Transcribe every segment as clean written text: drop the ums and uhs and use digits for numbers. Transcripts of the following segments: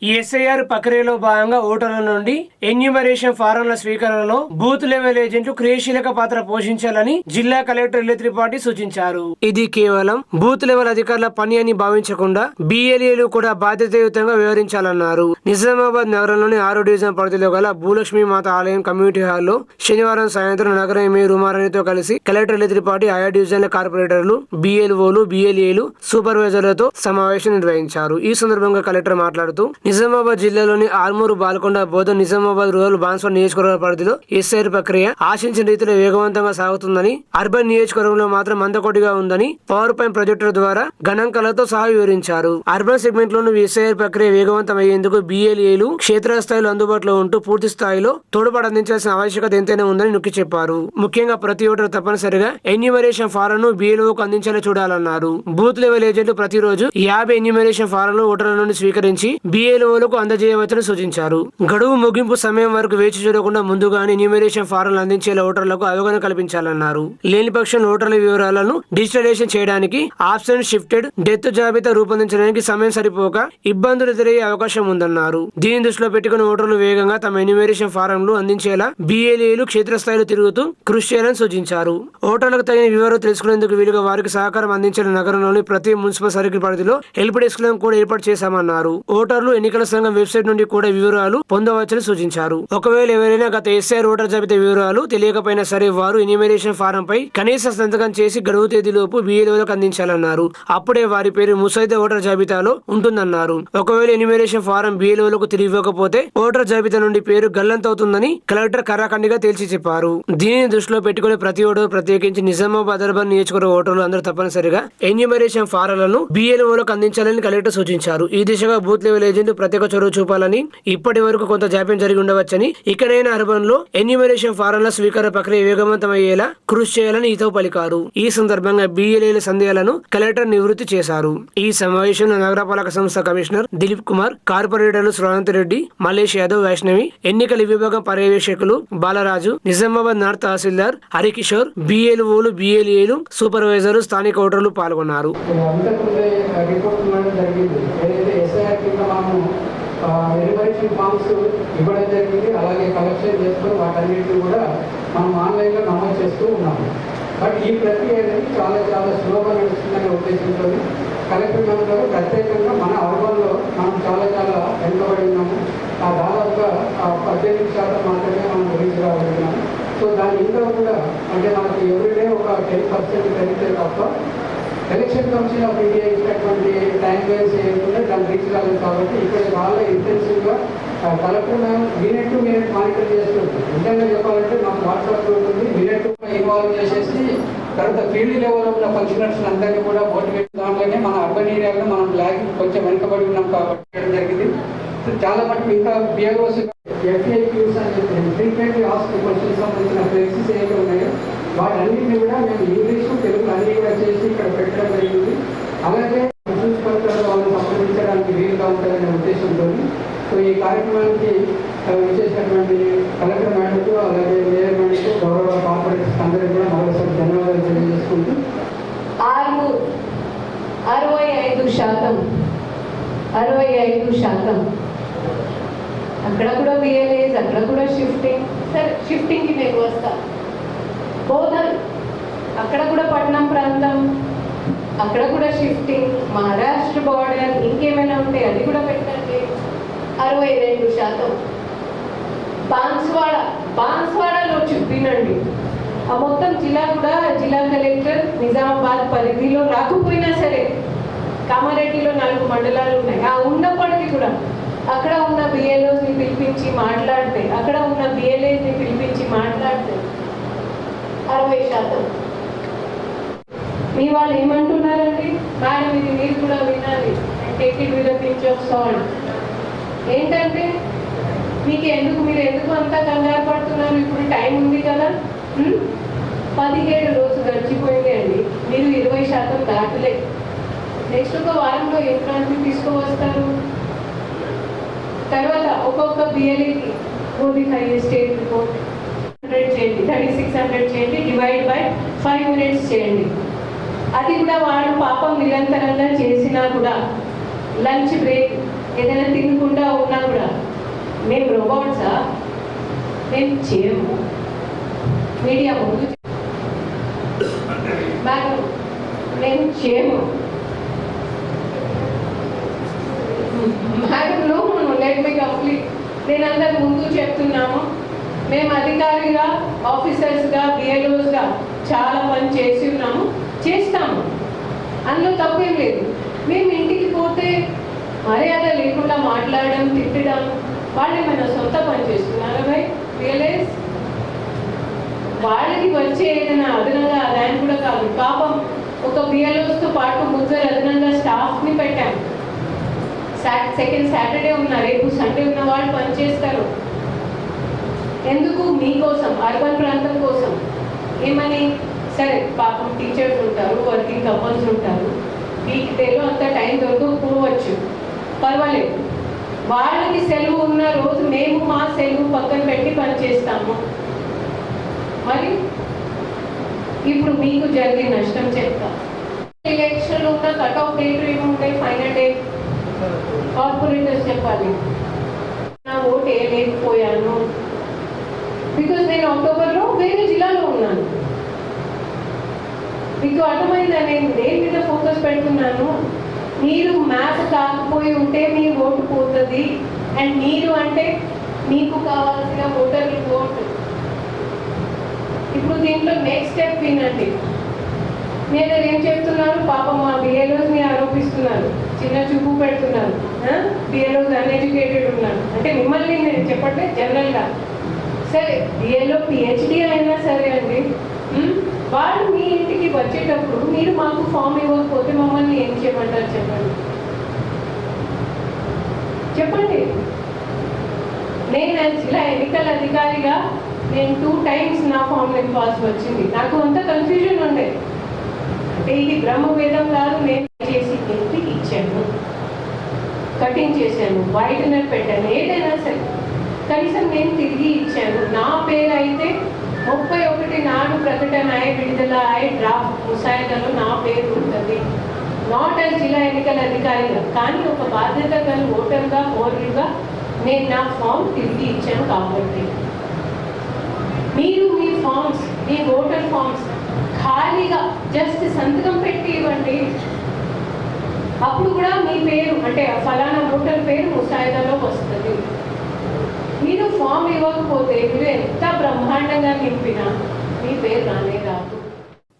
SIR ప్రక్రియలో భాగంగా ఓటర్ల నుండి ఎన్యూమరేషన్ ఫారంల స్వీకరణలో బూత్ లెవెల్ ఏజెంట్లు క్రియాశీలక పాత్ర పోషించాలని జిల్లా కలెక్టర్ ఎల్లి త్రిపాఠి సూచించారు. ఇది కేవలం బూత్ లెవెల్ అధికారుల పని అని భావించకుండా బిఎల్ఏలు కూడా బాధ్యతాయుతంగా వ్యవహరించాలన్నారు. నిజామాబాద్ నగరంలోని 6వ డివిజన్ పరిధిలో గల భూలక్ష్మి మాత ఆలయం కమ్యూనిటీ హాల్లో శనివారం సాయంత్రం నగర ఎమ్మెల్యే ఉమారాణితో కలిసి కలెక్టర్ ఎల్లి త్రిపాఠి ఆయా డివిజన్ల కార్పొరేటర్లు, బిఎల్ఓలు, బిఎల్ఏలు, సూపర్వైజర్లతో సమావేశం నిర్వహించారు. ఈ సందర్భంగా కలెక్టర్ మాట్లాడుతూ నిజామాబాద్ జిల్లాలోని ఆర్మూరు, బాల్కొండ, బోధన్, నిజామాబాద్ రూరల్, బాన్స్వాడ నియోజకవర్గ పరిధిలో ఎస్ఐఆర్ ప్రక్రియ ఆశించిన రీతిలో వేగవంతంగా సాగుతుందని, అర్బన్ నియోజకవర్గంలో మాత్రం మందకొడిగా ఉందని పవర్ పాయింట్ ప్రొజెక్టర్ ద్వారా గణాంకాలతో సహా వివరించారు. అర్బన్ సెగ్మెంట్ లోను ఎస్ఐఆర్ ప్రక్రియ వేగవంతం అయ్యేందుకు బిఎల్ఏలు క్షేత్రస్థాయిలో అందుబాటులో ఉంటూ పూర్తి స్థాయిలో తోడ్పాటు అందించాల్సిన ఆవశ్యకత ఎంతైనా ఉందని నొక్కి చెప్పారు. ముఖ్యంగా ప్రతి ఓటరు తప్పనిసరిగా ఎన్యూమరేషన్ ఫారంను బిఎల్ఓకు అందించేలా చూడాలన్నారు. బూత్ లెవెల్ ఏజెంట్లు ప్రతిరోజు 50 ఎన్యూమరేషన్ ఫారంలు ఓటర్ల నుండి స్వీకరించి బిఎల్ఓలకు అందజేయవచ్చని సూచించారు. గడువు ముగింపు సమయం వరకు వేచి చూడకుండా ముందుగానే ఎన్యూమరేషన్ ఫారంలు అందించేలా ఓటర్లకు అవగాహన కల్పించాలన్నారు. లేని పక్షంలో ఓటర్ల వివరాలను డిజిటలైజేషన్ చేయడానికి ఆబ్సెంట్, షిఫ్టెడ్, డెత్ జాబితా రూపొందించడానికి సమయం సరిపోక ఇబ్బందులు ఎదురయ్యే అవకాశం ఉందన్నారు. దీన్ని దృష్టిలో పెట్టుకుని ఓటర్లు వేగంగా తమ ఎన్యూమరేషన్ ఫారంలు అందించేలా బిఎల్ఏలు క్షేత్రస్థాయిలో తిరుగుతూ కృషి చేయాలని సూచించారు. ఓటర్లకు తగిన వివరాలు తెలుసుకునేందుకు వీలుగా వారికి సహకారం అందించిన నగరంలోని ప్రతి మున్సిపల్ సర్కిల్ పరిధిలో హెల్ప్ డెస్క్లను కూడా ఏర్పాటు చేశామన్నారు. ఓటర్లు ఎన్నికల సంఘం వెబ్సైట్ నుండి కూడా వివరాలు పొందవచ్చని సూచించారు. ఒకవేళ ఎవరైనా గత ఎస్ఐఆర్ ఓటర్ జాబితా వివరాలు తెలియకపోయినా సరే వారు ఎన్యూమరేషన్ ఫారం పై కనీస సంతకం చేసి గడువు తేదీలోపు బిఎల్ఓలకు అందించాలన్నారు. అప్పుడే వారి పేరు ముసాయిదా ఓటర్ జాబితాలో ఉంటుందన్నారు. ఒకవేళ ఎన్యూమరేషన్ ఫారం బిఎల్ఓలకు తిరిగి ఇవ్వకపోతే ఓటర్ జాబితా నుండి పేరు గల్లంతవుతుందని కలెక్టర్ కరాఖండిగా తేల్చి చెప్పారు. దీనిని దృష్టిలో పెట్టుకుని ప్రతి ఓటరు, ప్రత్యేకించి నిజామాబాద్ అర్బన్ నియోజకవర్గ ఓటర్లు అందరూ తప్పనిసరిగా ఎన్యూమరేషన్ ఫారాలను బిఎల్ఓలకు అందించాలని కలెక్టర్ సూచించారు. ఈ దిశగా బూత్ లెవెల్ ఏజెంట్ ప్రత్యేక చొరవ చూపాలని, ఇప్పటి వరకు కొంత జాప్యం జరిగి ఉండవచ్చని, ఇకనైనా అర్బన్ లో ఎన్యూమరేషన్ ఫారంల స్వీకార ప్రక్రియ వేగవంతమయ్యేలా కృషి చేయాలని హితవు పలికారు. ఈ సందర్భంగా బిఎల్ఏల సందేహాలను కలెక్టర్ నివృత్తి చేశారు. ఈ సమావేశంలో నగరపాలక సంస్థ కమిషనర్ దిలీప్ కుమార్, కార్పొరేటర్లు శ్రవంత్ రెడ్డి, మల్లేష్ యాదవ్, వైష్ణవి, ఎన్నికల విభాగం పర్యవేక్షకులు బాలరాజు, నిజామాబాద్ నార్త్ తహసీల్దార్ హరికిషోర్, బిఎల్ఓలు, బిఎల్ఏలు, సూపర్వైజర్లు, స్థానిక ఓటర్లు పాల్గొన్నారు. వెరిఫికేషన్ ఫామ్స్ ఇవ్వడం జరిగింది. అలాగే కలెక్షన్ చేసుకొని వాటన్నిటిని కూడా మనం ఆన్లైన్లో నమోదు చేస్తూ ఉన్నాము. బట్ ఈ ప్రక్రియ అనేది చాలా స్లోగా నడుస్తుందనే ఉద్దేశంతో కలెక్టర్ మెంబర్లు ప్రత్యేకంగా మన అర్బన్లో మనం చాలా వెనుకబడి ఉన్నాము. దాదాపుగా 18% మాత్రమే మనం రీచ్ రాగలుగుతున్నాము. సో దాని ఇంకా కూడా అంటే మనకి ఎవ్రీడే ఒక 10% పెరిగితే తప్ప ఎలక్షన్ కమిషన్ ఆఫ్ ఇండియా ఇచ్చినటువంటి టైం వేస్ట్ చేయకుండా దాన్ని రీచ్ కాలేదు. కాబట్టి ఇక్కడ చాలా ఇంటెన్సివ్గా collector minute to minute monitor చేస్తుంది. నిజంగా చెప్పాలంటే మాకు వాట్సాప్ ఉంటుంది, మినిట్ ఇన్వాల్వ్ చేసేసి తర్వాత ఫీల్డ్ లెవెల్లో ఉన్న ఫంక్షనర్స్ అందరినీ కూడా మోటివేట్ దాంట్లోనే మన అర్బన్ ఏరియాలో మనం లాగ్ కొంచెం వెనుకబడి ఉన్నాం కాబట్టి చేయడం జరిగింది. చాలా మటుకు ఇంకా బిఎల్ఓస్ ఎఫ్ఏక్యూస్ అని చెప్పి ఫ్రీక్వెంట్లీ ఆస్క్డ్ క్వశ్చన్స్ సంబంధించిన ఫ్లెక్సీస్ ఏవైతే ఉన్నాయో వాటన్నింటినీ కూడా మేము ఇంగ్లీషు, తెలుగు అన్నీ కూడా చేసి ఇక్కడ పెట్టడం జరిగింది. అలాగే ప్రిన్సిపల్ వాళ్ళని సంప్రదించడానికి వీలుగా ఉంటుందనే ఉద్దేశంతో సో ఈ కార్యక్రమానికి విశేషమైనటువంటి కలెక్టర్ మేడంకు, అలాగే మేయర్ మేడంకు, గౌరవ కార్పొరేటర్స్ అందరికీ కూడా మరోసారి ధన్యవాదాలు తెలియజేసుకుంటూ 65% అక్కడ కూడా బిఎల్ఏస్, అక్కడ కూడా షిఫ్టింగ్. సరే, షిఫ్టింగ్కి నేను వస్తాను. బోధన్ అక్కడ కూడా పట్నం ప్రాంతం, అక్కడ కూడా షిఫ్టింగ్, మహారాష్ట్ర బార్డర్, ఇంకేమైనా ఉంటే అది కూడా పెట్టండి. 62%. బాన్స్వాడలో చూపినండి. ఆ మొత్తం జిల్లా కూడా జిల్లా కలెక్టర్ నిజామాబాద్ పరిధిలో రాకపోయినా సరే కామారెడ్డిలో 4 మండలాలు ఉన్నాయి. ఆ ఉన్నప్పటికీ కూడా అక్కడ ఉన్న బిఎల్ఓస్ని పిలిపించి మాట్లాడితే, అక్కడ ఉన్న బిఎల్ఏస్ని పిలిపించి మాట్లాడితే 60%. మీ వాళ్ళు ఏమంటున్నారండి? మేడం ఇది మీరు కూడా వినాలి, take it with the pinch of salt. ఏంటంటే మీరు ఎందుకు అంతా కంగారు పడుతున్నారు? ఇప్పుడు టైం ఉంది కదా. 17 రోజులు గడిచిపోయింది అండి, మీరు 20% దాటలే. నెక్స్ట్ ఒక వారంలో ఏ క్రాంతి తీసుకువస్తారు? తర్వాత ఒక్కొక్క బిఎల్ఏకి స్టేట్ రిపోర్ట్ 100 చేయండి, 3600 చేయండి, డివైడ్ బై 5 minutes చేయండి. అది కూడా వాడు పాపం నిరంతరంగా చేసినా కూడా లంచ్ బ్రేక్ ఏదైనా తినుకుంటా ఉన్నా కూడా మేము రోబోట్సా? మేము చేయము. మీడియా ముందు మేడం మేము చేయము. Madam no let me complete. నేను అందరి ముందు చెప్తున్నాము, మేము అధికారిగా ఆఫీసర్స్గా బిఎల్ఓస్గా చాలా పని చేసి ఉన్నాము, చేస్తాము, అందులో తప్పేం లేదు. మేము ఇంటికి పోతే మర్యాద లేకుండా మాట్లాడడం, తిట్టడం, వాళ్ళు ఏమైనా సొంత పని చేస్తున్నారా? భయ్ రియలైజ్ వాళ్ళకి వచ్చే ఏదైనా అదనంగా దాని కూడా కాదు. పాపం ఒక బిఎల్ఓస్తో పాటు 3 అదనంగా స్టాఫ్ని పెట్టాము. సెకండ్ సాటర్డే ఉన్న, రేపు సండే ఉన్న వాళ్ళు పనిచేస్తారు. ఎందుకు? మీకోసం, అర్బన్ ప్రాంతం కోసం. ఏమని? సరే పాపం టీచర్స్ ఉంటారు, వర్కింగ్ కపుల్స్ ఉంటారు, వీక్ డేలో అంత టైం దొరకకపోవచ్చు, పర్వాలేదు. వాళ్ళకి సెలవు ఉన్న రోజు మేము మా సెలవు పక్కన పెట్టి పనిచేస్తాము. మరి ఇప్పుడు మీకు జరిగే నష్టం చెప్తా. ఎలక్షన్ ఉన్న కట్ ఆఫ్ డేట్ ఏముంటాయి? ఫైనల్ డేట్ కార్పొరేటర్స్ చెప్పాలి. నా ఓటు వేయలేకపోయాను బికాజ్ నేను అక్టోబర్లో వేరే జిల్లాలో ఉన్నాను. మీకు అర్థమైందా నేను దేని మీద ఫోకస్ పెడుతున్నాను? మీరు మ్యాప్ కాకపోయి ఉంటే మీ ఓటు పోతుంది. అండ్ మీరు అంటే మీకు కావాల్సిన ఓటర్ ఓటు. ఇప్పుడు దీంట్లో నెక్స్ట్ స్టెప్ వినండి. నేను ఏం చెప్తున్నాను? పాపం మా బిఎల్ఓస్ని ఆరోపిస్తున్నారు, చిన్న చూపు పెడుతున్నారు. బిఎల్ఓస్ అన్ఎడ్యుకేటెడ్ ఉన్నారు అంటే మిమ్మల్ని నేను చెప్పట్లే, జనరల్గా. సరే బిఎల్ఓ పిహెచ్డి అయినా సరే అండి, వాళ్ళు మీ ఇంటికి వచ్చేటప్పుడు మీరు మాకు ఫామ్ ఇవ్వకపోతే మమ్మల్ని ఏం చేయమంటారు? చెప్పండి చెప్పండి. నేను జిల్లా ఎన్నికల అధికారిగా నేను 2 times నా ఫామ్ నింపాల్సి వచ్చింది. నాకు అంత కన్ఫ్యూజన్ ఉండే. అంటే ఇది బ్రహ్మవేదం కాదు. నేను చేసి నింపి ఇచ్చాను, కటింగ్ చేశాను, వైట్నర్ పెట్టాను, ఏదైనా సరే కనీసం నేను తిరిగి ఇచ్చాను. నా పేరు అయితే 31 నాడు ప్రకటన అయ్యి విడుదల అయ్యి డ్రాఫ్ట్ ముసాయిదాలో నా పేరు ఉంటుంది. నాట్ యాజ్ జిల్లా ఎన్నికల అధికారిగా, కానీ ఒక బాధ్యత గల ఓటర్గా, పౌరులుగా నేను నా ఫామ్ తిరిగి ఇచ్చాను. కాబట్టి మీరు మీ ఫామ్స్, మీ ఓటర్ ఫామ్స్ ఖాళీగా జస్ట్ సంతకం పెట్టి ఇవ్వండి. అప్పుడు కూడా మీ పేరు అంటే ఫలానా ఓటర్ పేరు ముసాయిదాలో వస్తుంది. మీరు ఫామ్ ఇవ్వకపోతే మీరు ఎంత బ్రహ్మాండంగా నింపినా మీ పేరు రానే రాదు.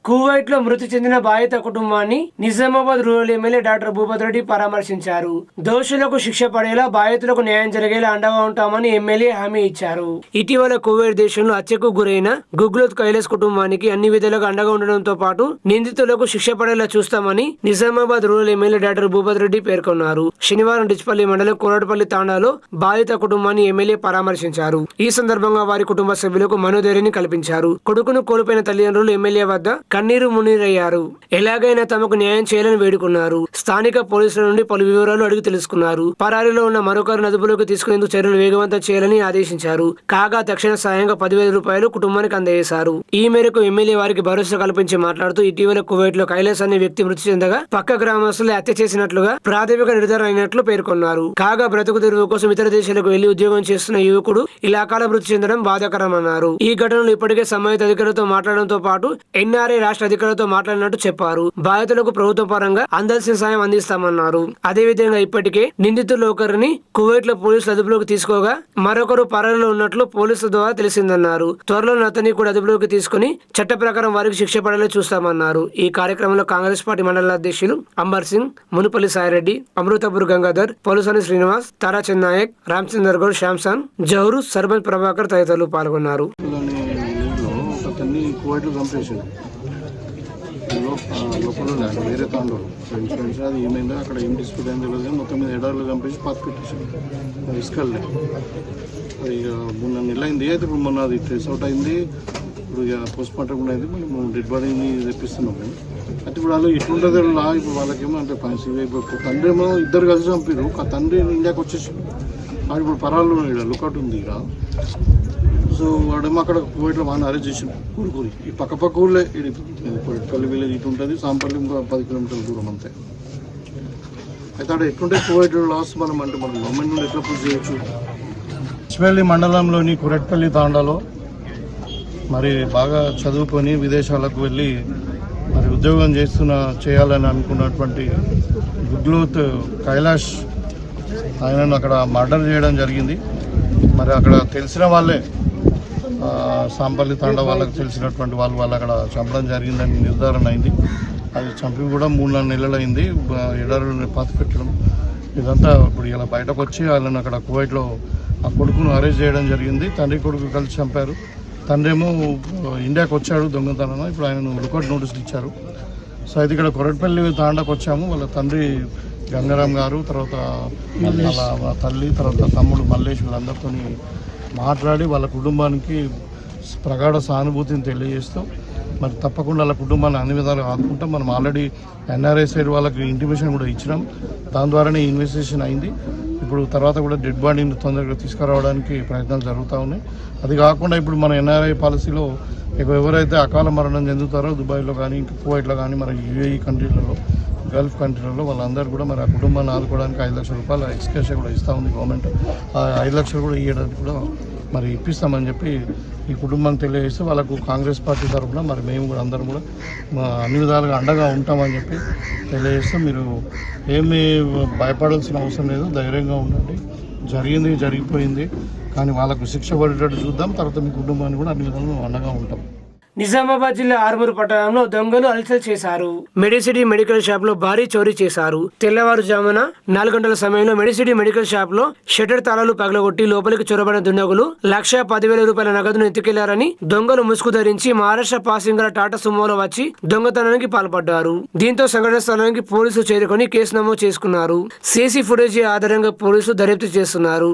కువైట్ లో మృతి చెందిన బాధిత కుటుంబాన్ని Nizamabad rural MLA doctor Bhupathi Reddy పరామర్శించారు. దోషులకు శిక్ష పడేలా, బాధితులకు న్యాయం జరిగేలా అండగా ఉంటామని ఎమ్మెల్యే హామీ ఇచ్చారు. ఇటీవల కువైట్ దేశంలో హత్యకు గురైన గుగ్లోత్ కైలాస్ కుటుంబానికి అన్ని విధాలుగా అండగా ఉండడంతో పాటు నిందితులకు శిక్ష పడేలా చూస్తామని Nizamabad rural MLA doctor Bhupathi Reddy పేర్కొన్నారు. శనివారం డిచ్పల్లి మండలం కోరటపల్లి తాండాలో బాధిత కుటుంబాన్ని ఎమ్మెల్యే పరామర్శించారు. ఈ సందర్భంగా వారి కుటుంబ సభ్యులకు మనోధైర్యాన్ని కల్పించారు. కొడుకును కోల్పోయిన తల్లిదండ్రులు ఎమ్మెల్యే వద్ద కన్నీరు మున్నీరయ్యారు. ఎలాగైనా తమకు న్యాయం చేయాలని వేడుకున్నారు. స్థానిక పోలీసుల నుండి పలు వివరాలు అడిగి తెలుసుకున్నారు. పరారీలో ఉన్న మరొకరిని అదుపులోకి తీసుకునేందుకు చర్యలు వేగవంతం చేయాలని ఆదేశించారు. కాగా తక్షణ సాయంగా 10,000 రూపాయలు కుటుంబానికి అందజేశారు. ఈ మేరకు ఎమ్మెల్యే వారికి భరోసా కల్పించి మాట్లాడుతూ ఇటీవల కువైట్ లో కైలాస్ అనే వ్యక్తి మృతి చెందగా పక్క గ్రామస్తులే హత్య చేసినట్లుగా ప్రాథమిక నిర్ధారణ అయినట్లు పేర్కొన్నారు. కాగా బ్రతుకు తెరువు కోసం ఇతర దేశాలకు వెళ్లి ఉద్యోగం చేస్తున్న యువకుడు ఇలా అకాల మృతి చెందడం బాధాకరమన్నారు. ఈ ఘటనలో ఇప్పటికే సంబంధిత అధికారులతో మాట్లాడడంతో పాటు ఎన్ఆర్ఐ రాష్ట్ర అధికారులతో మాట్లాడినట్టు చెప్పారు. బాధితులకు ప్రభుత్వ పరంగా అందాల్సిన సాయం అందిస్తామన్నారు. అదేవిధంగా ఇప్పటికే నిందితుల్లో ఒకరిని కువైట్ లో పోలీసులు అదుపులోకి తీసుకోగా మరొకరు పరారీలో ఉన్నట్లు పోలీసుల ద్వారా తెలిసిందన్నారు. త్వరలో అతన్ని కూడా అదుపులోకి తీసుకుని చట్ట ప్రకారం వారికి శిక్ష పడేలా చూస్తామన్నారు. ఈ కార్యక్రమంలో కాంగ్రెస్ పార్టీ మండల అధ్యక్షులు అంబర్ సింగ్, మునుపల్లి సాయిరెడ్డి, అమృతపూర్ గంగాధర్, పోలుసాని శ్రీనివాస్, తారా చెన్నాయక్, రామచందర్ గౌడ్, శ్యామ్సాన్, జహూరు, సర్పంచ్ ప్రభాకర్ తదితరులు పాల్గొన్నారు. లోపల వేరే తాండూరు ఫ్రెండ్స్ అది ఏమైందో అక్కడ ఏం డిస్ప్యూట్ అయిందో తెలియదు. మొత్తం మీద ఎడార్లు చంపేసి పాత పెట్టేసాను. ఇసుకల్లే అది ఇక 3 నెలలు అయింది. అయితే ఇప్పుడు మొన్న అది ట్రేస్ అవుట్ అయింది. ఇప్పుడు ఇక పోస్ట్ మార్టం కూడా అయింది. మేము డెడ్ బాడీని తెప్పిస్తున్నాం. అయితే ఇప్పుడు వాళ్ళు ఇట్లుంటుంది లా. ఇప్పుడు వాళ్ళకేమో అంటే ఇప్పుడు తండ్రి ఏమో 2 కలిసి చంపారు. ఆ తండ్రి ఇండియాకి వచ్చేసి ఇప్పుడు పరాలు లుకౌట్ ఉంది ఇక్కడ. సో వాడేమో అక్కడ కువైట్లో వాడిని అరెస్ట్ చేసిండు. కూరుకూరి ఈ పక్క ఊళ్ళే పల్లి విలేజ్ ఇటు ఉంటుంది. సాంపల్లి ఇంకో 10 కిలోమీటర్ల దూరం అంతే. అయితే అక్కడ ఎట్లుంటే కోవిడ్ లాస్ మనం అంటే మనం గవర్నమెంట్ నుండి ఎట్లా పూర్తి చేయొచ్చు. చివెల్లి మండలంలోని కురెట్పల్లి తాండాలో మరి బాగా చదువుకొని విదేశాలకు వెళ్ళి మరి ఉద్యోగం చేయాలని అనుకున్నటువంటి గుగ్లోత్ కైలాష్ ఆయనను అక్కడ మర్డర్ చేయడం జరిగింది. మరి అక్కడ తెలిసిన వాళ్ళే సాంపల్లి తాండా వాళ్ళకి తెలిసినటువంటి వాళ్ళు అక్కడ చంపడం జరిగిందని నిర్ధారణ అయింది. అది చంపి కూడా 3-4 నెలలు అయింది. ఎడారులను పాతి పెట్టడం ఇదంతా ఇప్పుడు ఇలా బయటకు వచ్చి వాళ్ళని అక్కడ కువైట్లో ఆ కొడుకును అరెస్ట్ చేయడం జరిగింది. తండ్రి కొడుకు కలిసి చంపారు. తండ్రి ఏమో ఇండియాకి వచ్చాడు దొంగతనం. ఇప్పుడు ఆయనను లుకౌట్ నోటీసులు ఇచ్చారు. సో అయితే ఇక్కడ కొరట్పల్లి తాండాకు వచ్చాము. వాళ్ళ తండ్రి గంగారాం గారు, తర్వాత వాళ్ళ తల్లి, తర్వాత తమ్ముడు మల్లేష్ వీళ్ళందరితో మాట్లాడి వాళ్ళ కుటుంబానికి ప్రగాఢ సానుభూతిని తెలియజేస్తూ మరి తప్పకుండా వాళ్ళ కుటుంబాన్ని అన్ని విధాలుగా ఆదుకుంటాం. మనం ఆల్రెడీ ఎన్ఆర్ఐ సైడ్ వాళ్ళకి ఇంటిమేషన్ కూడా ఇచ్చినాం. దాని ద్వారానే ఇన్వెస్టిగేషన్ అయింది. ఇప్పుడు తర్వాత కూడా డెడ్ బాడీని తొందరగా తీసుకురావడానికి ప్రయత్నాలు జరుగుతూ ఉన్నాయి. అది కాకుండా ఇప్పుడు మన ఎన్ఆర్ఐ పాలసీలో ఎవరైతే అకాల మరణం చెందుతారో దుబాయ్లో కానీ ఇంకా కువైట్లో కానీ మరి యూఏఈ కంట్రీలలో గల్ఫ్ కంట్రీలలో వాళ్ళందరూ కూడా మరి ఆ కుటుంబాన్ని ఆదుకోవడానికి 5 లక్షల రూపాయల ఎక్స్కేషన్ కూడా ఇస్తూ ఉంది గవర్నమెంట్. ఆ 5 లక్షలు కూడా ఇవ్వడానికి కూడా మరి ఇప్పిస్తామని చెప్పి ఈ కుటుంబానికి తెలియజేస్తే వాళ్ళకు కాంగ్రెస్ పార్టీ తరఫున మరి మేము కూడా అందరం కూడా అన్ని విధాలుగా అండగా ఉంటామని చెప్పి తెలియజేస్తే మీరు ఏమీ భయపడాల్సిన అవసరం లేదు, ధైర్యంగా ఉండండి. జరిగిపోయింది కానీ వాళ్ళకు శిక్ష పడేటట్టు చూద్దాం. తర్వాత మీ కుటుంబాన్ని కూడా అన్ని విధాలుగా అండగా ఉంటాం. నిజామాబాద్ జిల్లా ఆర్మూరు పట్టణంలో దొంగలు అలసలు చేశారు. మెడిసిటీ మెడికల్ షాప్ లో భారీ చోరీ చేశారు. తెల్లవారుజామున 4 గంటల సమయంలో మెడిసిటీ మెడికల్ షాప్ లో షట్టర్ తాళాలు పగలగొట్టి లోపలికి చొరబడిన దుండగులు 1,10,000 రూపాయల నగదును ఎత్తుకెళ్లారని దొంగలు ముసుగు ధరించి మహారాష్ట్ర పాసింగ్ టాటా సుమోలో వచ్చి దొంగతనానికి పాల్పడ్డారు. దీంతో సంఘటన స్థలానికి పోలీసులు చేరుకొని కేసు నమోదు చేసుకున్నారు. సీసీ ఫుటేజ్ ఆధారంగా పోలీసులు దర్యాప్తు చేస్తున్నారు.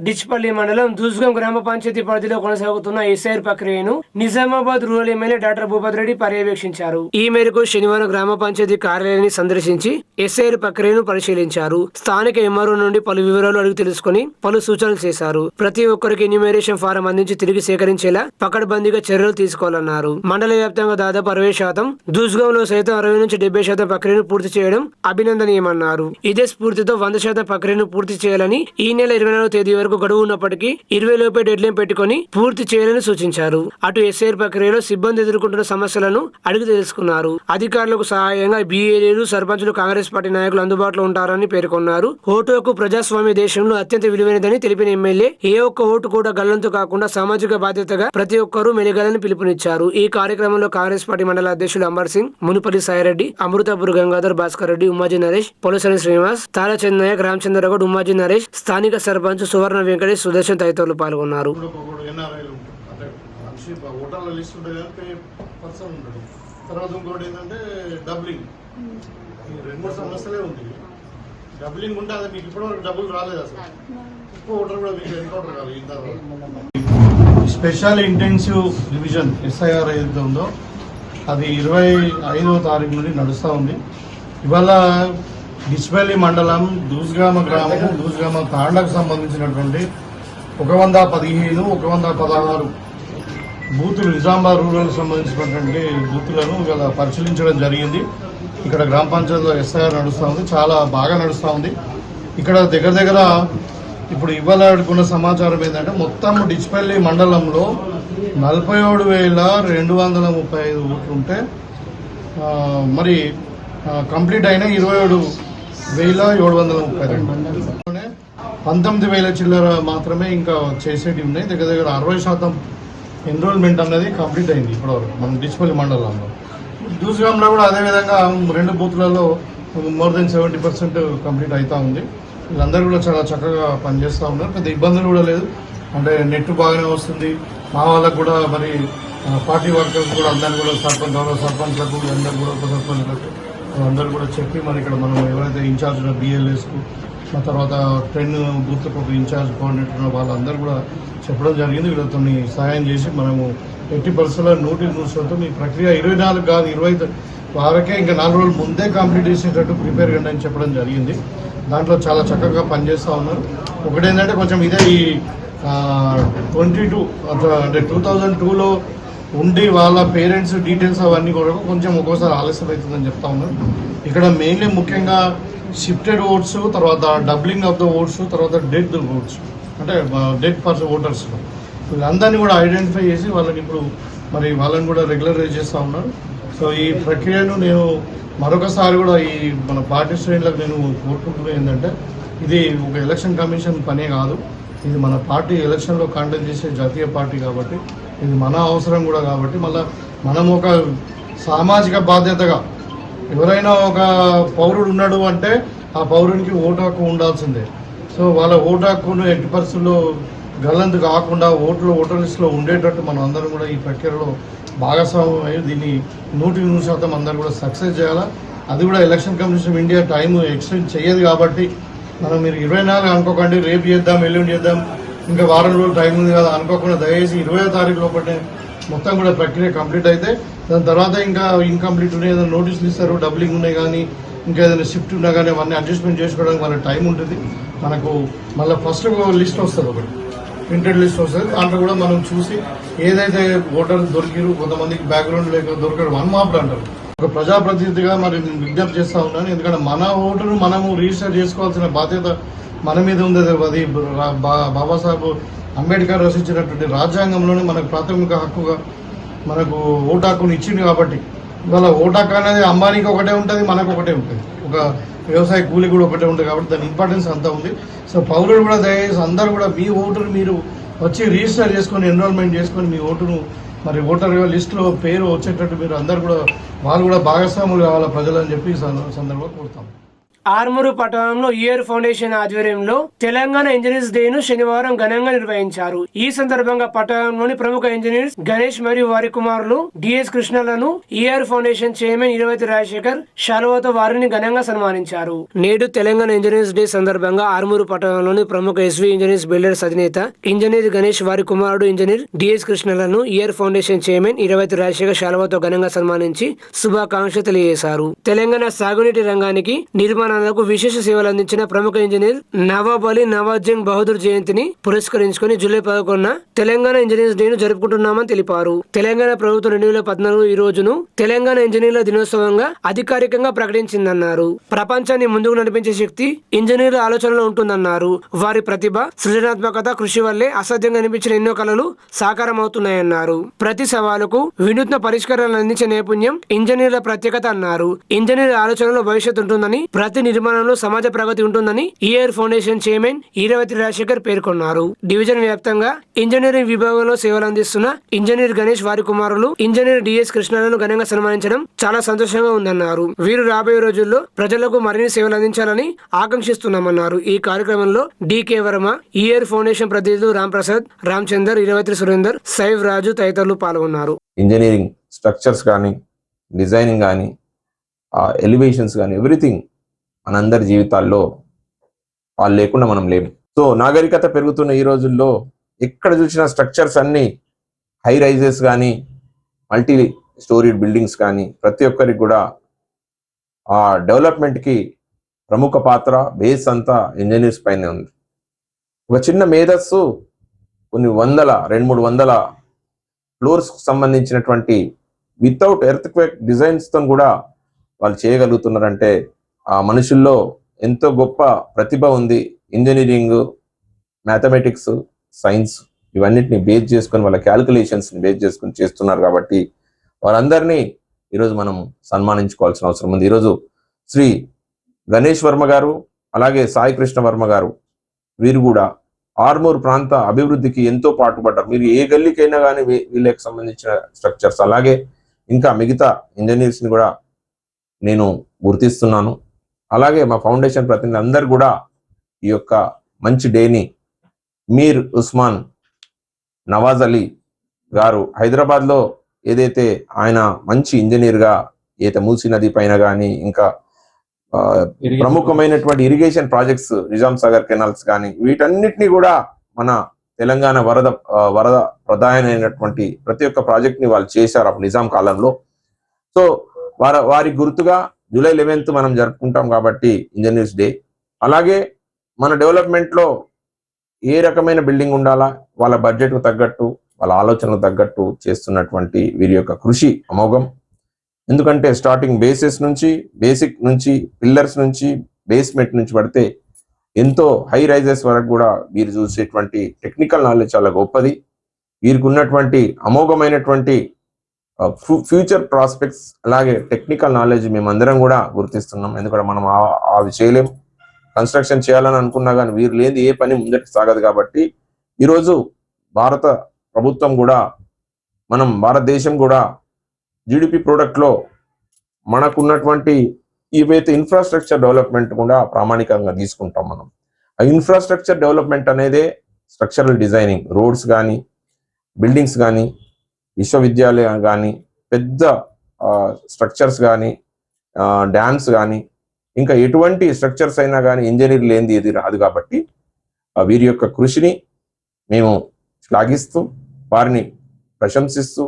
డిచ్పల్లి మండలం దూస్గం గ్రామ పంచాయతీ పరిధిలో కొనసాగుతున్న ఎస్ఐఆర్ ప్రక్రియను Nizamabad rural MLA doctor Bhupat Reddy పర్యవేక్షించారు. ఈ మేరకు శనివారం గ్రామ పంచాయతీ కార్యాలయాన్ని సందర్శించి ఎస్ఐఆర్ ప్రక్రియను పరిశీలించారు. స్థానిక ఎంఆర్ఓ నుండి పలు వివరాలు అడిగి తెలుసుకుని పలు సూచనలు చేశారు. ప్రతి ఒక్కరికి ఎన్యూమరేషన్ ఫారం అందించి తిరిగి సేకరించేలా పకడ్బందీగా చర్యలు తీసుకోవాలన్నారు. మండల వ్యాప్తంగా దాదాపు 60%, దూస్గంలో సైతం 60 నుంచి 70% ప్రక్రియను పూర్తి చేయడం అభినందనీయమన్నారు. ఇదే స్ఫూర్తితో 100% ప్రక్రియను పూర్తి చేయాలని ఈ నెల 24వ తేదీ వరకు గడువు ఉన్నప్పటికీ 20 లోపే డెడ్ లైన్ పెట్టుకుని పూర్తి చేయాలని సూచించారు. అటు ఎస్ఐఆర్ ప్రక్రియలో సిబ్బంది ఎదుర్కొంటున్న సమస్యలను అడిగి తెలుసుకున్నారు. అధికారులకు సహాయంగా బీఏలు, సర్పంచులు, కాంగ్రెస్ పార్టీ నాయకులు అందుబాటులో ఉంటారని పేర్కొన్నారు. ఓటు హక్కు ప్రజాస్వామ్య దేశంలో అత్యంత విలువైనదని తెలిపిన ఎమ్మెల్యే ఏ ఒక్క ఓటు కూడా గల్లంతు కాకుండా సామాజిక బాధ్యతగా ప్రతి ఒక్కరూ మెలిగాలని పిలుపునిచ్చారు. ఈ కార్యక్రమంలో కాంగ్రెస్ పార్టీ మండల అధ్యక్షులు అంబర్ సింగ్, మునుపల్లి సాయిరెడ్డి, అమృతపూర్ గంగాధర్, భాస్కర్ రెడ్డి, ఉమ్మాజీ నరేష్, పొలసని శ్రీనివాస్, తారాచంద్ నాయక్, రామచంద్రగౌడ్, ఉమ్మాజీ నరేష్, స్థానిక సర్పంచ్ సువర్ణ వెంకటేష్, సుదర్శన్ తదితరులు పాల్గొన్నారు. తర్వాత ఇంకోటి ఏంటంటే డబ్లింగ్, ఈ 2-3 సమస్యలే ఉంది. డబ్లింగ్ ఉంటే అది మీకు ఇప్పటివరకు డబ్బులు రాలేదు. అసలు ఎక్కువ ఓటర్ కూడా మీకు ఎన్కౌంటర్ కాలేదు. స్పెషల్ ఇంటెన్సివ్ రివిజన్ SIR ఏదైతే ఉందో అది 25వ తారీఖు నుండి నడుస్తూ ఉంది. ఇవాళ డిచ్పల్లి మండలం దూస్గామ గ్రామం దూస్గామ తాండకు సంబంధించినటువంటి 115, 116 బూతులు నిజామాబాద్ రూరల్కి సంబంధించినటువంటి బూతులను ఇవాళ పరిశీలించడం జరిగింది. ఇక్కడ గ్రామ పంచాయతీలో SIR నడుస్తూ ఉంది, చాలా బాగా నడుస్తూ ఉంది. ఇక్కడ దగ్గర ఇప్పుడు ఇవాళ ఉన్న సమాచారం ఏంటంటే మొత్తం డిచ్పల్లి మండలంలో 47,235 ఓట్లు ఉంటే మరి కంప్లీట్ అయిన 27,732. 19,000 చిల్లర మాత్రమే ఇంకా చేసేటివి ఉన్నాయి. దగ్గర 60% ఎన్రోల్మెంట్ అనేది కంప్లీట్ అయింది ఇప్పటివరకు మన డిచ్పల్లి మండలంలో. దూస్గాంలో కూడా అదేవిధంగా 2 బూత్లలో మోర్ దెన్ 70% కంప్లీట్ అవుతూ ఉంది. వీళ్ళందరూ కూడా చాలా చక్కగా పనిచేస్తూ ఉన్నారు, పెద్ద ఇబ్బందులు కూడా లేదు. అంటే నెట్ బాగానే వస్తుంది. మా వాళ్ళకు కూడా మరి పార్టీ వర్కర్స్ కూడా అందరూ కూడా గౌరవ సర్పంచ్లకు అందరూ కూడా ఉప సర్పంచ్లకు అందరూ కూడా చెప్పి మరి ఇక్కడ మనం ఎవరైతే ఇన్ఛార్జ్ ఉన్న BLSకు ఆ తర్వాత 10 బూత్లకు ఒక ఇన్ఛార్జ్ కోఆర్డినేటర్ ఉన్న వాళ్ళందరూ కూడా చెప్పడం జరిగింది. వీళ్ళతో సహాయం చేసి మనము 80% 100% మీ ప్రక్రియ 24 కాదు 20 వారకే ఇంకా 4 రోజుల ముందే కంప్లీట్ చేసేటట్టు ప్రిపేర్ కండి అని చెప్పడం జరిగింది. దాంట్లో చాలా చక్కగా పనిచేస్తూ ఉన్నారు. ఒకటేంటంటే కొంచెం ఇదే ఈ 22 అంటే 2002లో ఉండి వాళ్ళ పేరెంట్స్ డీటెయిల్స్ అవన్నీ కూడా కొంచెం ఒక్కోసారి ఆలస్యం అవుతుందని చెప్తా ఉన్నారు. ఇక్కడ మెయిన్లీ ముఖ్యంగా షిఫ్టెడ్ ఓట్స్, తర్వాత డబ్లింగ్ ఆఫ్ ద ఓట్స్, తర్వాత డెడ్ ఓట్స్ అంటే డెడ్ పర్సన్ ఓటర్స్ వీళ్ళందరినీ కూడా ఐడెంటిఫై చేసి వాళ్ళని ఇప్పుడు మరి వాళ్ళని కూడా రెగ్యులరైజ్ చేస్తూ ఉన్నారు. సో ఈ ప్రక్రియను నేను మరొకసారి కూడా ఈ మన పార్టీ శ్రేణులకు నేను కోరుకుంటున్నది ఏంటంటే ఇది ఒక ఎలక్షన్ కమిషన్ పనే కాదు, ఇది మన పార్టీ ఎలక్షన్లో కండక్ట్ చేసే జాతీయ పార్టీ కాబట్టి ఇది మన అవసరం కూడా కాబట్టి మళ్ళీ మనం ఒక సామాజిక బాధ్యతగా ఎవరైనా ఒక పౌరుడు ఉన్నాడు అంటే ఆ పౌరునికి ఓటు హక్కు ఉండాల్సిందే. సో వాళ్ళ ఓటు హక్కును ఎట్టి పరిస్థితుల్లో గల్లంతు కాకుండా ఓటర్ లిస్టులో ఉండేటట్టు మనం అందరం కూడా ఈ ప్రక్రియలో భాగస్వామ్యం అయ్యి దీన్ని 100% అందరూ కూడా సక్సెస్ చేయాలా. అది కూడా election commission of India time extend చేయదు కాబట్టి మనం మీరు 24 అనుకోకండి, రేపు చేద్దాం ఎల్లుండి చేద్దాం ఇంకా వారం రోజులు టైం ఉంది కదా అనుకోకుండా దయచేసి 20వ తారీఖు లోపలనే మొత్తం కూడా ప్రక్రియ కంప్లీట్ అయితే దాని తర్వాత ఇంకా ఇన్కంప్లీట్ ఉన్నాయి ఏదైనా నోటీసులు ఇస్తారు, డబ్లింగ్ ఉన్నాయి కానీ ఇంకా ఏదైనా షిఫ్ట్ ఉన్నా కానీ అవన్నీ అడ్జస్ట్మెంట్ చేసుకోవడానికి మన టైం ఉంటుంది. మనకు మళ్ళీ ఫస్ట్ లిస్ట్ వస్తుంది, ఒకటి ప్రింటెడ్ లిస్ట్ వస్తుంది. దాంట్లో కూడా మనం చూసి ఏదైతే ఓటర్లు దొరికిరు కొంతమందికి బ్యాక్గ్రౌండ్ లేక దొరకడం వన్ అంటారు. ఒక ప్రజాప్రతినిధిగా మరి నేను విజ్ఞప్తి చేస్తూ ఉన్నాను, ఎందుకంటే మన ఓటును మనము రిజిస్టర్ చేసుకోవాల్సిన బాధ్యత మన మీద ఉంది. అది బాబాసాహెబ్ అంబేద్కర్ రచించినటువంటి రాజ్యాంగంలోనే మనకు ప్రాథమిక హక్కుగా మనకు ఓటు హక్కును ఇచ్చింది కాబట్టి ఇవాళ ఓటు హక్కు అనేది అంబానీకి ఒకటే ఉంటుంది, మనకు ఒకటే ఉంటుంది, ఒక వ్యవసాయ కూలి కూడా ఒకటే ఉంటుంది కాబట్టి దాని ఇంపార్టెన్స్ అంతా ఉంది. సో పౌరులు కూడా దయచేసి అందరూ కూడా మీ ఓటును మీరు వచ్చి రిజిస్టర్ చేసుకొని ఎన్రోల్మెంట్ చేసుకొని మీ ఓటును మరి ఓటర్ లిస్టులో పేరు వచ్చేటట్టు మీరు అందరూ కూడా వాళ్ళు కూడా భాగస్వాములు కావాలా ప్రజలు అని చెప్పి సందర్భంగా కోరుతాం. ఆర్మూరు పట్టణంలో ఇయర్ ఫౌండేషన్ ఆధ్వర్యంలో తెలంగాణ ఇంజనీర్స్ డే ను శనివారం ఘనంగా నిర్వహించారు. ఈ సందర్భంగా పట్టణంలోని ప్రముఖ ఇంజనీర్స్ గణేష్ మరియు వారి కుమారులు డిఎస్ కృష్ణలను ఇయర్ ఫౌండేషన్ చైర్మన్ ఇరవతి రాజశేఖర్ శాలువాతో వారిని ఘనంగా సన్మానించారు. నేడు తెలంగాణ ఇంజనీర్స్ డే సందర్భంగా ఆర్మూరు పట్టణంలోని ప్రముఖ SV ఇంజనీర్స్ బిల్డర్స్ అధినేత ఇంజనీర్ గణేష్ వారి కుమారుడు ఇంజనీర్ డిఎస్ కృష్ణలను ఇయర్ ఫౌండేషన్ చైర్మన్ ఇరవతి రాజశేఖర్ శాలువాతో ఘనంగా సన్మానించి శుభాకాంక్షలు తెలియజేశారు. తెలంగాణ సాగునీటి రంగానికి నిర్మాణాలకు విశేష సేవలు అందించిన ప్రముఖ ఇంజనీర్ నవాబ్ అలీ నవాజ్ జంగ్ బహదూర్ జయంతిని పురస్కరించుకుని జూలై 11న తెలంగాణ ఇంజనీర్స్ డే ను జరుపుకుంటున్నామని తెలిపారు. తెలంగాణ ప్రభుత్వం 2014 ఈ రోజును తెలంగాణ ఇంజనీర్ల దినోత్సవంగా అధికారికంగా ప్రకటించిందన్నారు. ప్రపంచాన్ని ముందుకు నడిపించే శక్తి ఇంజనీర్ల ఆలోచనలో ఉంటుందన్నారు. వారి ప్రతిభ, సృజనాత్మకత, కృషి వల్లే అసాధ్యంగా అనిపించిన ఎన్నో కళలు సాకారం అవుతున్నాయన్నారు. ప్రతి సవాలుకు వినూత్న పరిష్కారాలను అందించే నైపుణ్యం ఇంజనీర్ల ప్రత్యేకత అన్నారు. ఇంజనీర్ల ఆలోచనలో భవిష్యత్తు ఉంటుందని, ప్రతి నిర్మాణంలో సమాజ ప్రగతి ఉంటుందని year foundation chairman Iravati Rajasekhar పేర్కొన్నారు. డివిజన్ వ్యాప్తంగా ఇంజనీరింగ్ విభాగంలో సేవలు అందిస్తున్న ఇంజనీర్ గణేష్ వారి కుమారులు ఇంజనీర్ డిఎస్ కృష్ణలను ఘనంగా సన్మానించడం చాలా సంతోషంగా ఉందన్నారు. వీరు రాబోయే రోజుల్లో ప్రజలకు మరిన్ని సేవలు అందించాలని ఆకాంక్షిస్తున్నామన్నారు. ఈ కార్యక్రమంలో డికే వర్మ, ఇయర్ ఫౌండేషన్ ప్రతినిధులు రామ్ ప్రసాద్, రామచందర్, ఇరవతి సురేందర్, సైవ్ రాజు తదితరులు పాల్గొన్నారు. ఇంజనీరింగ్ స్ట్రక్చర్స్ కానీ, డిజైనింగ్ కానీ, ఎలివేషన్స్ కానీ, ఎవ్రీథింగ్ మనందరి జీవితాల్లో వాళ్ళు లేకుండా మనం లేము. సో నాగరికత పెరుగుతున్న ఈ రోజుల్లో ఎక్కడ చూసిన స్ట్రక్చర్స్ అన్ని హై రైజెస్ కానీ మల్టీ స్టోరీడ్ బిల్డింగ్స్ కానీ ప్రతి ఒక్కరికి కూడా ఆ డెవలప్మెంట్కి ప్రముఖ పాత్ర బేస్ అంతా ఇంజనీర్స్ పైనే ఉంది. ఒక చిన్న మేధస్సు కొన్ని 200-300 ఫ్లోర్స్కి సంబంధించినటువంటి వితౌట్ ఎర్త్క్వేక్ డిజైన్స్తో కూడా వాళ్ళు చేయగలుగుతున్నారంటే ఆ మనుషుల్లో ఎంతో గొప్ప ప్రతిభ ఉంది. ఇంజనీరింగ్, మ్యాథమెటిక్స్, సైన్స్ ఇవన్నిటిని బేస్ చేసుకొని వాళ్ళ క్యాలిక్యులేషన్స్ని బేస్ చేసుకొని చేస్తున్నారు. కాబట్టి వారందరినీ ఈరోజు మనం సన్మానించుకోవాల్సిన అవసరం ఉంది. ఈరోజు శ్రీ గణేష్ వర్మ గారు అలాగే సాయి కృష్ణ వర్మ గారు వీరు కూడా ఆర్మూర్ ప్రాంత అభివృద్ధికి ఎంతో పాటుపడ్డారు. మీరు ఏ గల్లీకైనా కానీ వీళ్ళకి సంబంధించిన స్ట్రక్చర్స్ అలాగే ఇంకా మిగతా ఇంజనీర్స్ని కూడా నేను గుర్తిస్తున్నాను. అలాగే మా ఫౌండేషన్ ప్రతినిధులు అందరు కూడా ఈ యొక్క మంచి డేని మీర్ ఉస్మాన్ నవాజ్ అలీ గారు హైదరాబాద్లో ఏదైతే ఆయన మంచి ఇంజనీర్గా ఏదైతే మూసీ నది పైన కానీ ఇంకా ప్రముఖమైనటువంటి irrigation projects Nizam Sagar canals కానీ వీటన్నిటినీ కూడా మన తెలంగాణ వరద ప్రధానమైనటువంటి ప్రతి ఒక్క ప్రాజెక్ట్ ని వాళ్ళు చేశారు అప్పుడు నిజాం కాలంలో. సో వారి గుర్తుగా జూలై 11th మనం జరుపుకుంటాం కాబట్టి ఇంజనీర్స్ డే. అలాగే మన డెవలప్మెంట్ లో ఏ రకమైన బిల్డింగ్ ఉండాలా వాళ్ళ బడ్జెట్ కు తగ్గట్టు వాళ్ళ ఆలోచనకు తగ్గట్టు చేస్తున్నటువంటి వీరి యొక్క కృషి అమోఘం. ఎందుకంటే స్టార్టింగ్ బేసిక్ నుంచి పిల్లర్స్ నుంచి బేస్మెంట్ నుంచి పడితే ఎంతో హై రైజెస్ వరకు కూడా వీరు చూసేటువంటి టెక్నికల్ నాలెడ్జ్ చాలా గొప్పది. వీరికి ఉన్నటువంటి అమోఘమైనటువంటి ఫ్యూచర్ ప్రాస్పెక్ట్స్ అలాగే టెక్నికల్ నాలెడ్జ్ మేమందరం కూడా గుర్తిస్తున్నాం. ఎందుకంటే మనం అవి చేయలేం. కన్స్ట్రక్షన్ చేయాలని అనుకున్నా కానీ వీరు లేని ఏ పని ముందరికి సాగదు. కాబట్టి ఈరోజు భారత ప్రభుత్వం కూడా భారతదేశం కూడా జీడిపి ప్రోడక్ట్లో మనకున్నటువంటి ఏవైతే ఇన్ఫ్రాస్ట్రక్చర్ డెవలప్మెంట్ కూడా ప్రామాణికంగా తీసుకుంటాం మనం. ఆ ఇన్ఫ్రాస్ట్రక్చర్ డెవలప్మెంట్ అనేదే స్ట్రక్చరల్ డిజైనింగ్, రోడ్స్ కానీ బిల్డింగ్స్ కానీ విశ్వవిద్యాలయం కానీ పెద్ద స్ట్రక్చర్స్ కానీ డ్యామ్స్ కానీ ఇంకా ఎటువంటి స్ట్రక్చర్స్ అయినా కానీ ఇంజనీర్ లేనిది ఏది రాదు. కాబట్టి వీరి యొక్క కృషిని మేము శ్లాఘిస్తూ వారిని ప్రశంసిస్తూ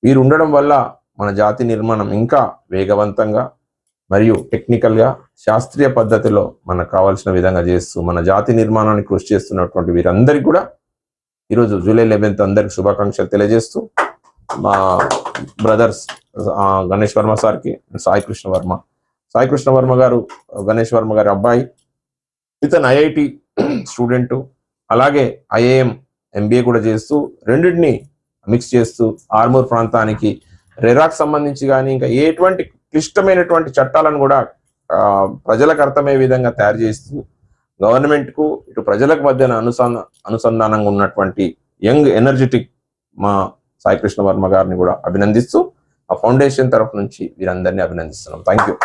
వీరు ఉండడం వల్ల మన జాతి నిర్మాణం ఇంకా వేగవంతంగా మరియు టెక్నికల్గా శాస్త్రీయ పద్ధతిలో మనకు కావాల్సిన విధంగా చేస్తూ మన జాతి నిర్మాణానికి కృషి చేస్తున్నటువంటి వీరందరికీ కూడా ఈరోజు జూలై 11th అందరికి శుభాకాంక్షలు తెలియజేస్తూ మా బ్రదర్స్ గణేష్ వర్మ సార్కి సాయి కృష్ణ వర్మ గారు గణేష్ వర్మ గారి అబ్బాయి. ఇతను ఐఐటి స్టూడెంట్ అలాగే ఐఐఎం MBA కూడా చేస్తూ రెండింటిని మిక్స్ చేస్తూ ఆర్మూర్ ప్రాంతానికి రెరాక్ సంబంధించి కానీ ఇంకా ఎటువంటి క్లిష్టమైనటువంటి చట్టాలను కూడా ప్రజలకు అర్థమయ్యే విధంగా తయారు చేస్తూ గవర్నమెంట్ కు ఇటు ప్రజలకు మధ్యన అనుసంధానంగా ఉన్నటువంటి యంగ్ ఎనర్జెటిక్ మా సాయి కృష్ణ వర్మ గారిని కూడా అభినందిస్తూ ఆ ఫౌండేషన్ తరఫు నుంచి వీరందరినీ అభినందిస్తున్నాం. Thank you.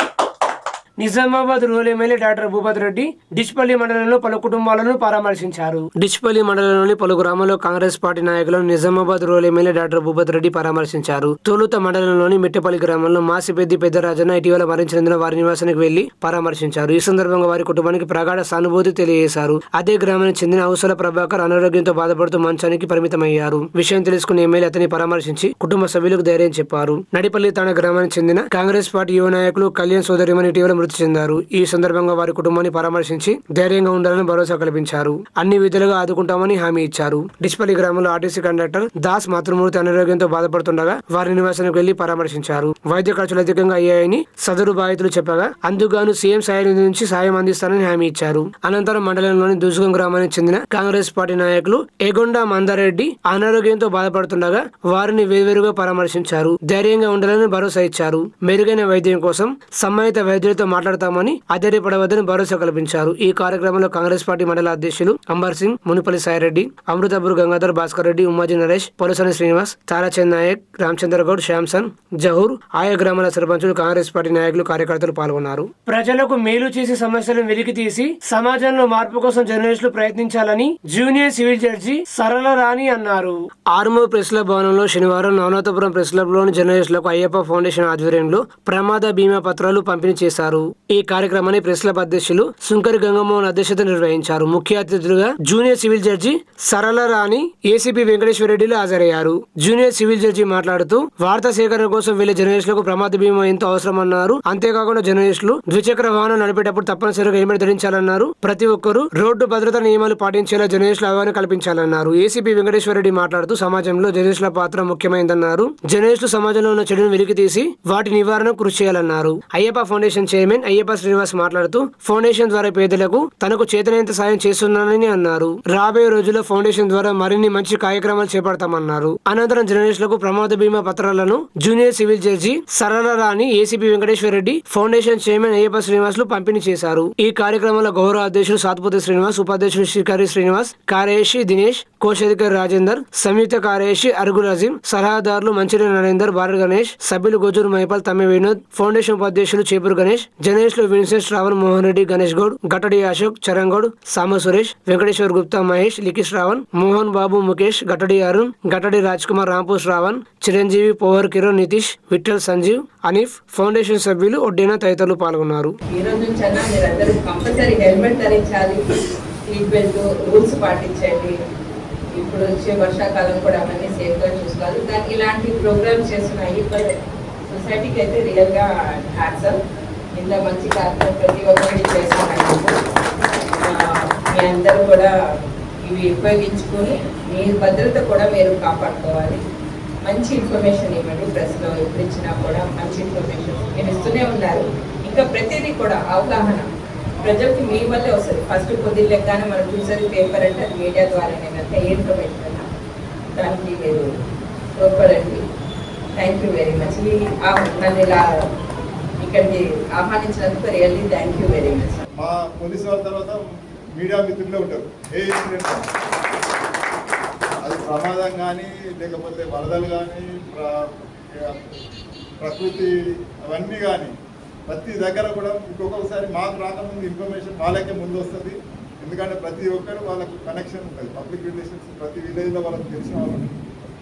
Nizamabad rural MLA doctor Bhupathi Reddy Dichpally మండలంలో పలు కుటుంబాలను పరామర్శించారు. డిచ్పల్లి మండలంలోని పలు గ్రామాల్లో కాంగ్రెస్ పార్టీ నాయకులను Nizamabad rural MLA doctor Bhupathi Reddy పరామర్శించారు. తొలుత మండలంలోని మెట్టపల్లి గ్రామంలో మాసిపెద్ది పెద్దరాజన్న ఇటీవల మరణించినందున వారి నివాసానికి వెళ్లి పరామర్శించారు. ఈ సందర్భంగా వారి కుటుంబానికి ప్రగాఢ సానుభూతి తెలియజేశారు. అదే గ్రామానికి చెందిన అవసర ప్రభాకర్ అనారోగ్యంతో బాధపడుతూ మంచానికి పరిమితమయ్యారు. విషయం తెలుసుకున్న ఎమ్మెల్యే అతన్ని పరామర్శించి కుటుంబ సభ్యులకు ధైర్యం చెప్పారు. నడిపల్లి తాండా గ్రామానికి చెందిన కాంగ్రెస్ పార్టీ యువ నాయకులు కళ్యాణ్ సోదరిమణి ఇటీవల మృతి చెందారు. ఈ సందర్భంగా వారి కుటుంబాన్ని పరామర్శించి ధైర్యంగా ఉండాలని భరోసా కల్పించారు. అన్ని విధాలుగా ఆదుకుంటామని హామీ ఇచ్చారు. డిచ్పల్లి గ్రామంలో ఆర్టీసీ కండక్టర్ దాస్ మాతృమూర్తి అనారోగ్యంతో బాధపడుతుండగా వారి నివాసానికి వెళ్లి పరామర్శించారు. వైద్య ఖర్చులు అధికంగా అయ్యాయని సదరు బాధితులు చెప్పగా అందుకుగాను సీఎం సాయి నిధి నుంచి సాయం అందిస్తారని హామీ ఇచ్చారు. అనంతరం మండలంలోని దుసుగం గ్రామానికి చెందిన కాంగ్రెస్ పార్టీ నాయకులు ఎగొండ మందారెడ్డి అనారోగ్యంతో బాధపడుతుండగా వారిని వేర్వేరుగా పరామర్శించారు. ధైర్యంగా ఉండాలని భరోసా ఇచ్చారు. మెరుగైన వైద్యం కోసం సంబంధిత వైద్యులతో మాట్లాడతామని అధైర్యపడవద్దని భరోసా కల్పించారు. ఈ కార్యక్రమంలో కాంగ్రెస్ పార్టీ మండల అధ్యక్షులు అంబర్ సింగ్, మునిపల్లి సాయిరెడ్డి, అమృతపూర్ గంగాధర్, భాస్కర్ రెడ్డి, ఉమ్మాజీ నరేష్, పొలసని శ్రీనివాస్, తారాచంద్ నాయక్, రామచంద్రగౌడ్, శ్యామ్సన్, జహూర్ ఆయా గ్రామాల సర్పంచులు, కాంగ్రెస్ పార్టీ నాయకులు, కార్యకర్తలు పాల్గొన్నారు. ప్రజలకు మేలు చేసే సమస్యలను వెలికి తీసి సమాజంలో మార్పు కోసం జర్నలిస్టులు ప్రయత్నించాలని జూనియర్ సివిల్ జడ్జి సరళ రాణి అన్నారు. ఆర్మూర్ ప్రెస్ క్లబ్ భవనంలో శనివారం నవనాథపురం ప్రెస్ క్లబ్ లోని జర్నలిస్టులకు అయ్యప్ప ఫౌండేషన్ ఆధ్వర్యంలో ప్రమాద బీమా పత్రాలు పంపిణీ చేశారు. అన్నారు. ఈ కార్యక్రమాన్ని ప్రెస్ క్లబ్ అధ్యక్షులు సుంకరి గంగమోహన్ అధ్యక్షత నిర్వహించారు. ముఖ్య అతిథులుగా junior civil judge Sarala Rani, ACP Venkateswara రెడ్డిలు హాజరయ్యారు. జూనియర్ సివిల్ జడ్జి మాట్లాడుతూ వార్తా సేకరణ కోసం వెళ్లే జర్నలిస్టులకు ప్రమాద బీమా ఎంతో అవసరమన్నారు. అంతేకాకుండా జర్నలిస్టులు ద్విచక్ర వాహనం నడిపేటప్పుడు తప్పనిసరిగా హెల్మెట్ ధరించాలన్నారు. ప్రతి ఒక్కరూ రోడ్డు భద్రతా నియమాలు పాటించేలా జర్నలిస్టులు అవగాహన కల్పించాలన్నారు. ఏసీపీ వెంకటేశ్వర రెడ్డి మాట్లాడుతూ సమాజంలో జర్నలిస్టుల పాత్ర ముఖ్యమైనదన్నారు. జర్నలిస్టులు సమాజంలో ఉన్న చెడును వెలికి తీసి వాటి నివారణకు కృషి చేయాలన్నారు. అయ్యప్ప ఫౌండేషన్ చైర్మన్ అయ్యప్ప శ్రీనివాస్ మాట్లాడుతూ ఫౌండేషన్ ద్వారా పేదలకు తనకు చేతనైనంత సాయం చేస్తున్నానని అన్నారు. రాబోయే రోజుల్లో ఫౌండేషన్ ద్వారా మరిన్ని మంచి కార్యక్రమాలు చేపడతామన్నారు. అనంతరం జర్నలిస్టులకు ప్రమాద బీమా పత్రాలను junior civil judge Sarala Rani, ACP Venkateswara Reddy, foundation chairman Ayyappa Srinivasulu పంపిణీ చేశారు. ఈ కార్యక్రమంలో గౌరవ అధ్యక్షులు సాత్పూతి శ్రీనివాస్, ఉపాధ్యక్షులు శ్రీకరి శ్రీనివాస్, కార్యదర్శి దినేష్, కోశాధికారి రాజేందర్, సంయుక్త కార్యదర్శి అరుగుల్ అజీం, సలహాదారులు మంచిరి నరేందర్, బార గణేష్, సభ్యులు గోజూరు మైపాల్, తమ్మె వినోద్, ఫౌండేషన్ ఉపాధ్యక్షులు చేపూరు గణేష్, జర్నలిస్టులు విన్సెంట్ శ్రావణ్, మోహన్ రెడ్డి, గణేష్ గౌడ్, గట్టడి అశోక్, చరణ్ గౌడ్, సామ సురేష్, వెంకటేశ్వర్ గుప్తా, మహేష్, లికి శ్రావణ్, మోహన్ బాబు, ముఖేష్, గట్టడి అరుణ్, గట్టడి రాజ్ కుమార్, రాంపూర్ శ్రావణ్, చిరంజీవి, పోవర్ కిరణ్, నితీష్, విఠల్, సంజీవ్, అనీఫ్, ఫౌండేషన్ సభ్యులు ఒడ్డేనా తదితరులు పాల్గొన్నారు. ఈ రోజు నుంచి అన్నా మీరందరూ కంపల్సరీ హెల్మెట్ ధరించాలి, సీట్ బెల్ట్ రూల్స్ పాటించండి. ఇప్పుడు వచ్చే వర్షాకాలం కూడా అవన్నీ సేఫ్గా చూసుకోవాలి. దానికి ఇలాంటి ప్రోగ్రామ్స్ చేస్తున్న అయ్యప్ప సొసైటీకి అయితే రియల్గా హ్యాట్సప్. ఇంత మంచి కార్యక్రమం ప్రతి ఒక్కరికి చేస్తున్నారు. మీ అందరూ కూడా ఇవి ఉపయోగించుకొని మీ భద్రత కూడా మీరు కాపాడుకోవాలి. మంచి ఇన్ఫర్మేషన్ ఇవ్వండి. ప్రెస్లో ఎప్పుడు ఇచ్చినా కూడా మంచి ఇన్ఫర్మేషన్ మీరు ఇస్తూనే ఉన్నారు. ఇంకా ప్రతిదీ కూడా అవగాహన ప్రజలకి మీ వల్లే వస్తుంది. ఫస్ట్ కొద్ది లెక్కనే మనం చూసేది పేపర్ అంటే అది మీడియా ద్వారానే కనుక ఏ ఇన్ఫర్మేషన్ అయినా దానికి మీరు తోడ్పడండి. Thank you very much. నన్ను ఇలా ఇక్కడికి ఆహ్వానించినందుకు really thank you very much. మా పోలీసు వాళ్ళ తర్వాత మీడియా మిత్రులే ఉంటారు. ఏ ఇన్సిడెంట్ అది ప్రమాదం కానీ లేకపోతే వరదలు కానీ ప్రకృతి అవన్నీ కానీ ప్రతి దగ్గర కూడా ఇంకొకసారి మాకు రాకముందు ఇన్ఫర్మేషన్ వాళ్ళకే ముందు వస్తుంది. ఎందుకంటే ప్రతి ఒక్కరు వాళ్ళకు కనెక్షన్ ఉంటుంది. పబ్లిక్ రిలేషన్స్ ప్రతి విలేజ్లో వాళ్ళకి తెలిసిన వాళ్ళు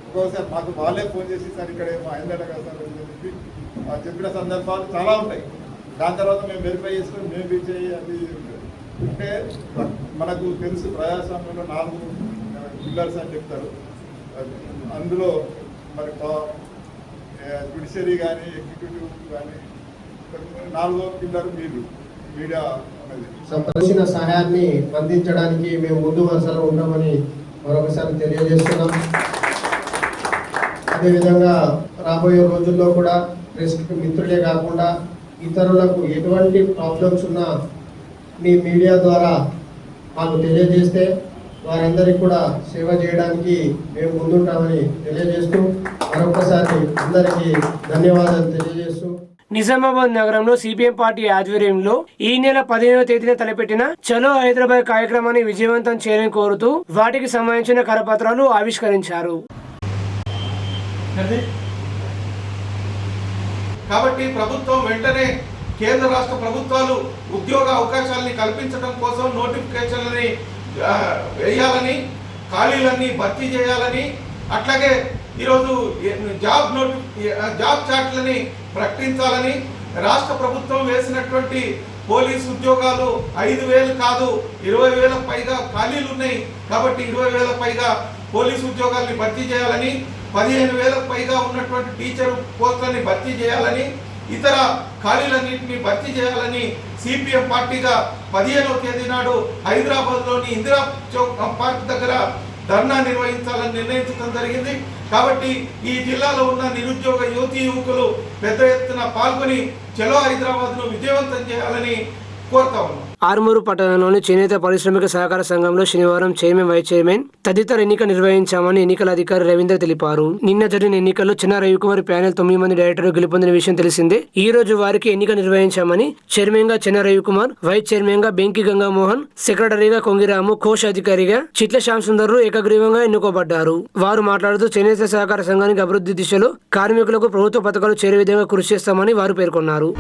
ఒక్కొక్కసారి మాకు వాళ్ళే ఫోన్ చేసి సార్ ఇక్కడ ఏమో అయిందట కదా సార్ అని చెప్పి చెప్పిన సందర్భాలు చాలా ఉంటాయి. దాని తర్వాత మేము వెరిఫై చేసుకొని మేము రీచ్ అయ్యి అది అంటే మనకు తెలుసు ప్రజాస్వామ్యంలో 4 పిల్లర్స్ అని చెప్తారు. అందులో మరి జుడిషియరీ కానీ ఎగ్జిక్యూటివ్ కానీ 4వ పిల్లర్ మీడియా అనేది. సంప్రదించిన సహాయాన్ని అందించడానికి మేము ముందు వరుసలో ఉన్నామని మరొకసారి తెలియజేస్తున్నాం. అదేవిధంగా రాబోయే రోజుల్లో కూడా ప్రెస్కి మిత్రులే కాకుండా ఇతరులకు ఎటువంటి ప్రాబ్లమ్స్ ఉన్నా మీ మీడియా ద్వారా మాకు తెలియజేస్తే వారందరికీ కూడా సేవ చేయడానికి మేము ముందుంటామని తెలియజేస్తూ మరొకసారి అందరికీ ధన్యవాదాలు తెలియజేస్తూ నిజామాబాద్ నగరంలో సిపిఎం పార్టీ ఆధ్వర్యంలో ఈ నెల 15వ తేదీన తలపెట్టిన చలో హైదరాబాద్ కార్యక్రమాన్ని విజయవంతం చేయాలని కోరుతూ వాటికి సంబంధించిన కరపత్రాలు ఆవిష్కరించారు. కాబట్టి ప్రభుత్వం వెంటనే కేంద్ర రాష్ట్ర ప్రభుత్వాలు ఉద్యోగ అవకాశాలని కల్పించడం కోసం నోటిఫికేషన్లని వేయాలని, ఖాళీలన్నీ భర్తీ చేయాలని, అట్లాగే ఈరోజు జాబ్ చాట్లని ప్రకటించాలని, రాష్ట్ర ప్రభుత్వం వేసినటువంటి పోలీసు ఉద్యోగాలు 5,000 కాదు 20,000 పైగా ఖాళీలు ఉన్నాయి. కాబట్టి 20,000 పైగా పోలీసు ఉద్యోగాల్ని భర్తీ చేయాలని, 15,000 పైగా ఉన్నటువంటి టీచర్ పోస్టులని భర్తీ చేయాలని, ఇతర ఖాళీలన్నింటినీ భర్తీ చేయాలని సిపిఎం పార్టీగా 15వ తేదీ నాడు హైదరాబాద్లోని ఇందిరా చౌక్ పార్క్ దగ్గర ధర్నా నిర్వహించాలని నిర్ణయించడం జరిగింది. కాబట్టి ఈ జిల్లాలో ఉన్న నిరుద్యోగ యువతీ యువకులు పెద్ద ఎత్తున పాల్గొని చలో హైదరాబాద్ను విజయవంతం చేయాలని కోరుతా ఉన్నాం. ఆర్మూరు పట్టణంలోని చేనేత పారిశ్రామిక సహకార సంఘంలో శనివారం చైర్మన్, వైస్ చైర్మన్ తదితర ఎన్నిక నిర్వహించామని ఎన్నికల అధికారి రవీంద్ర తెలిపారు. నిన్న జరిగిన ఎన్నికల్లో చిన్న రవికుమార్ ప్యానెల్ 9 మంది డైరెక్టర్లు గెలుపొందిన విషయం తెలిసిందే. ఈ రోజు వారికి ఎన్నిక నిర్వహించామని చైర్మన్ గా చిన్న రవికుమార్, వైస్ చైర్మన్ గా బెంకి గంగామోహన్, సెక్రటరీగా కొంగిరాము, కోశాధికారిగా చిట్ల శ్యామ్ సుందర్లు ఏకగ్రీవంగా ఎన్నుకోబడ్డారు. వారు మాట్లాడుతూ చేనేత సహకార సంఘానికి అభివృద్ధి దిశలో కార్మికులకు ప్రభుత్వ పథకాలు చేరే విధంగా కృషి చేస్తామని వారు పేర్కొన్నారు.